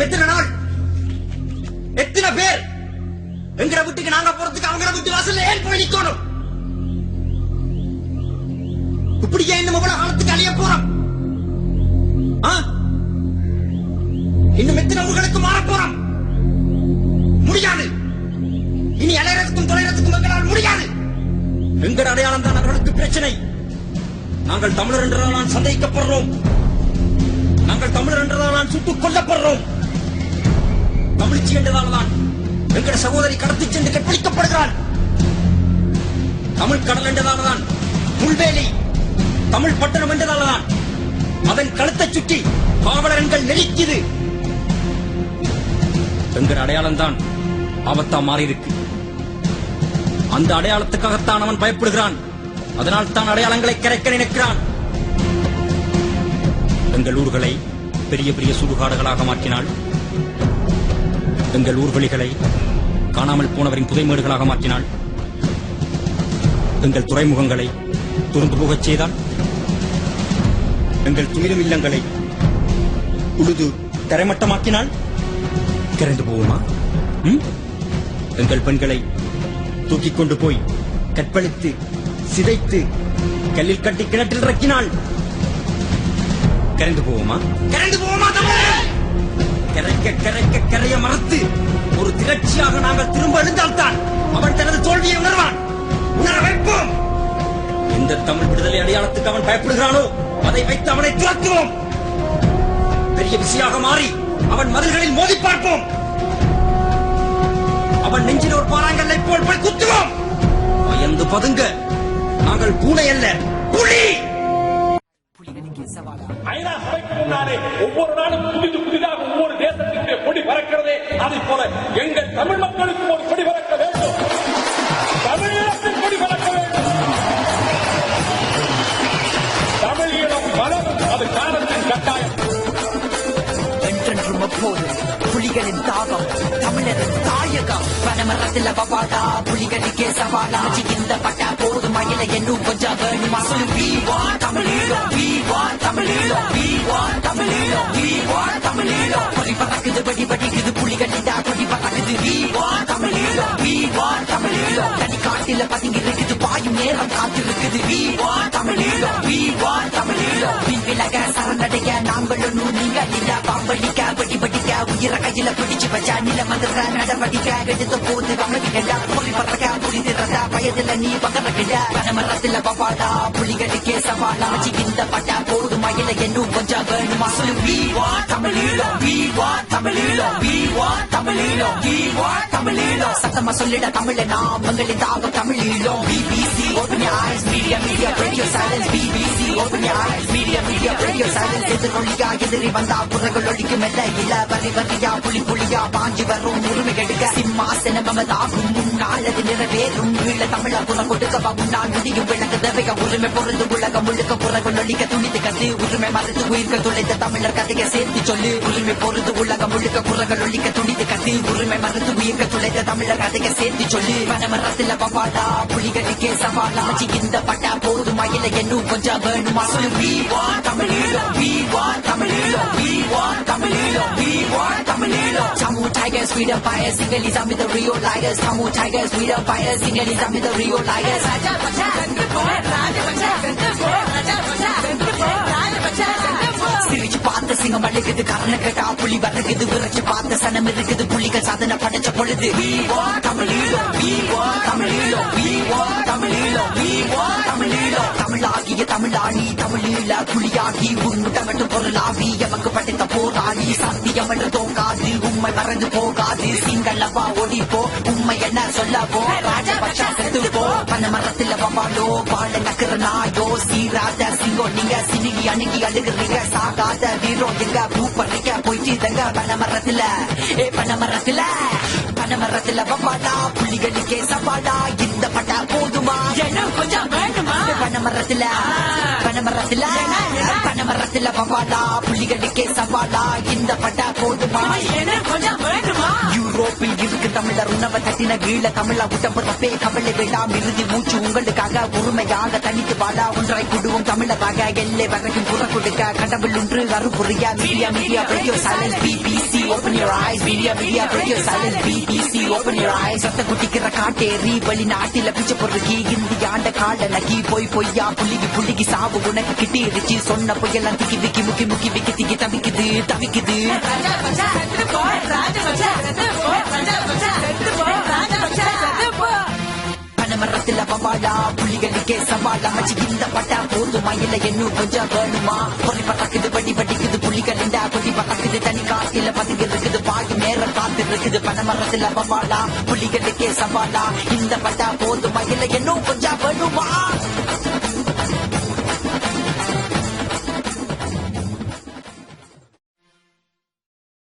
இன்னும் எத்தனை நாள், எத்தனை பேர் எங்கட வீட்டுக்கு நாங்க போறதுக்கு அவங்கள வீட்டு வாசல்ல ஏன் போய் நிக்கணும்? இப்படியே இன்னும் எவ்வளவு காலத்துக்கு அழிய போறோம்? இன்னும் எத்தனை ஊர்களுக்கு மாற போறோம்? முடியாது. இனி அலையறதுக்கும் தொலைறதுக்கும் எங்களால் முடியாது. எங்கட அடையாளம் தான் அவர்களுக்கு பிரச்சனை. நாங்கள் தமிழர் என்றால் சந்தேகிக்கப்படுறோம். நாங்கள் தமிழர் என்றால் சுட்டுக் கொல்லப்படுறோம். தமிழ்ச்சி என்றதால்தான் எங்கட சகோதரி கடத்தி சென்று கற்பழிக்கப்படுகிறாள். தமிழ் கடல் என்றதால்தான் முள்வேலி தமிழ் பட்டணம் என்றதால்தான் அதன் கழுத்தை சுற்றி காவலர்கள் நெருக்கியது. எங்கட அடையாளம் தான் ஆபத்தா மாறி இருக்கு. அந்த அடையாளத்துக்காகத்தான் அவன் பயப்படுகிறான். அதனால் தான் அடையாளங்களை கரைக்க நினைக்கிறான். எங்கள் ஊர்களை பெரிய பெரிய சுடுகாடுகளாக மாற்றினாள். எங்கள் ஊர்வழிகளை காணாமல் போனவரின் புதைமேடுகளாக மாற்றினாள். எங்கள் துறைமுகங்களை துறந்து போகச் செய்தால், எங்கள் துயிலும் இல்லங்களை உழுது தரைமட்டமாக்கினால் திறந்து போகுமா? எங்கள் பெண்களை தூக்கிக் கொண்டு போய் கற்பழித்து சிதைத்து கல்லில் கட்டி கிணற்றில் இறக்கினால் கரைந்து போவோமா? கரைந்து போவோமா? கரைக்க கரைக்க கரைய மறத்து ஒரு திரட்சியாக நாங்கள் திரும்ப எழுந்தால்தான் அவன் தனது தோல்வியை உணர்வான். உணர வைப்போம். எந்த தமிழ் விடுதலை அடையாளத்துக்கு அவன் பயப்படுகிறானோ அதை வைத்து அவனை துரத்துவோம். பெரிய விசையாக மாறி அவன் மதில்களில் மோதி பார்ப்போம். அவன் நெஞ்சில் ஒரு பாறாங்கல்லை போல் போய் குத்துவோம். பயந்து பதுங்க. நாங்கள் பூனை அல்ல, புலி. ஐநா சபைக்கு முன்னாலே ஒவ்வொரு நாளும் புதிதாக ஒவ்வொரு தேசத்திற்கு கொடி பறக்கிறதே, அதை போல எங்கள் தமிழ் மக்களுக்கு ஒரு கொடி பறக்க வேண்டும். தமிழீழத்தின் கொடி பறக்க வேண்டும். தமிழீழம் வளரும், அது காலத்தின் கட்டாயம். என்றென்றும் அப்போது புலிகளின் தாகம், தமிழரின் தாயகம். பனமரத்தில் பவாடா, புலிகளுக்கே சவாலா. இந்த பட்டா போதும் மயில என்னும் கொஞ்சம் வேணுமா? சொல்லு we want Tamil Eelam, we want Tamil Eelam, we want Tamil Eelam, we want தமிழீழம். கொடி பறக்குது, படி படிக்குது, புலிகளின் கொடி பறக்குது. we want Tamil Eelam, we want தமிழீழம். தனி காட்டில பதுங்கி இருக்குது, பாயும் நேரம் காத்து இருக்குது. we want Tamil Eelam, we want தமிழீழம். விலக சரணடைய நாங்களும் நீங்க இல்ல. பாம்படிக்க படி படிக்க உயிர கையில பிடிச்சு வச்சா நில மந்திர நடவடிக்க எடுத்த போது அமைதிகண்டா. புலி பறக்க புலி திறந்த பயதுல நீ பகரகிட. பனமரத்துல பவாடா, புலிகளுக்கே சவாலா. இந்த பட்டா போது மயில என்னும் கொஞ்சம் வேணுமா? சொல்லு we want Tamil Eelam, we want Tamil Eelam, we want Tamil Eelam, we want தமிழீழம். சத்தமா சொல்லிட தமிழ நாமங்களின் தாகம் தமிழீழம். BBC open your eyes, media break your silence. BBC open your eyes, media break your silence. எதிரொலியா எதிரி வந்தா புறங்கள் ஒழிக்கும் எல்ல இல்ல. வரி வரியா புலி புலியா பாஞ்சி வரும் உரிமை கெடுக்க. சிம்மாசனம் மமதாகும் முன்னாள் அது நிறைவேறும். ஈழ தமிழ புறம் கொடுக்க முன்னால் முடியும் விளக்கு தேவைய உரிமை பொருந்து உலகம் முழுக்க புறங்கள் ஒழிக்க துணித்து கத்து. உரிமை மறுத்து உயிர்கள் துளைத்த தமிழர் கதையை சேர்த்து சொல்லு. உரிமை பொருந்து உலகம் முழுக்க புறங்கள் ஒழிக்க துணித்து கத்து. உரிமை மறுத்து உயிர்கள் துளைத்த தமிழர் கதையை சேர்த்து சொல்லு. பனமரத்தில் பவாடா, புலிகளுக்கே சவாலா. இந்த பட்டா போது மயில என்னும் கொஞ்சம் வேணுமா? சொல்லு we want Tamil Eelam, we want Tamil Eelam, we want Tamil Eelam, we want Tamil Eelam. Tamil tigers, freedom fighters, Sinhalese army the real liars. Tamil tigers, freedom fighters, Sinhalese army the real liars. Raja Bacha, Gandhi boy, Raja Bacha, Gandhi boy, Raja Bacha, Gandhi boy, Raja Bacha, Gandhi boy. சிரிச்சு பார்த்த சிங்கம் அழுகுது, காரணம் கேட்டா புலி வருகுது. விரைச்சு பார்த்த சனம் இருக்குது, புலிகள் சாதனை படைச்ச பொழுது. we want Tamil Eelam, we want Tamil Eelam, we want Tamil Eelam, we want தமிழீழம். தமிழாகிய தமிழாளி, தமிழீழ புலியாகி உன்னுடமட்டு பொருளாவி. எமக்கு படைத்த போராளி, சத்தியம் என்று தோங்காது, உண்மை மறந்து போகாது. சிங்களவா ஒடிப்போ, உண்மை என்ன சொல்லவோ. ராஜபக்ஷா செத்து போ. பனமரத்தில் பவாலோ, பாட நக்கிற நாயோ. சீராத சிங்கோ நீங்க, சினிகி அணுகி அழுகுறீங்க. சாகாத வீரோ எங்க, பூப்பறிக்க போயிட்டு தங்க. பனமரத்துல பனமரத்துல பனமரத்துல பவாடா, புலிகளுக்கே சவாலா. இந்த பட்டா போதுமா? என்ன கொஞ்சம் வேண்டுமா? பனமரத்துல பனமரத்துல பனமரத்துல பனமரத்துல பவாலா புலிகளுக்கே சவாலா இந்த பட்டா போதுமா கொஞ்சம் வேண்டுமா யூரோப்பில் இருக்கு தமிழர் உணவை தட்டின கீழ தமிழா விட்டப்பே கவலை வேண்டாம் இறுதி மூச்சு உங்களுக்காக உரிமையாக தனித்து வாழா ஒன்றாய் குடுவோம் தமிழராக எல்லை வரைக்கும் குற கொடுக்க கடவுள் ஒன்று அருபுரியா media media radio silence BBC open your eyes media media radio silence BBC open your eyes சத்த குட்டிக்கிற காட்டேறி வெளிநாட்டில பிச்சை பொருளுக்கு இந்தி ஆண்ட கால நகி போய் பொய்யா புள்ளிக்கு சாவு உனக்கு கிட்டிருச்சு சொன்ன பொய்யெல்லாம் திக்கி விக்கி முக்கி முக்கி விக்கி திக்கி தவிக்குது தவிக்குது ராஜா பச்சா செத்து போ ராஜா பச்சா செத்து போ ராஜா பச்சா செத்து போ ராஜா பச்சா செத்து போ பனமரத்துல பவாலா புலிகளுக்கே சவாலா மச்சி இந்த பட்டா போதுமா இல்ல இன்னும் கொஞ்சம் வேணுமா பொறி பறக்குது வடி வடிக்குது புலிகள் இந்த கொடி பறக்குது தனி காட்டில பதுங்கி இருக்குது பாதி நேரம் காத்து இருக்குது பனமரத்துல பவாலா புலிகளுக்கே சவாலா இந்த பட்டா போதுமா இல்ல இன்னும் கொஞ்சம் வேணுமா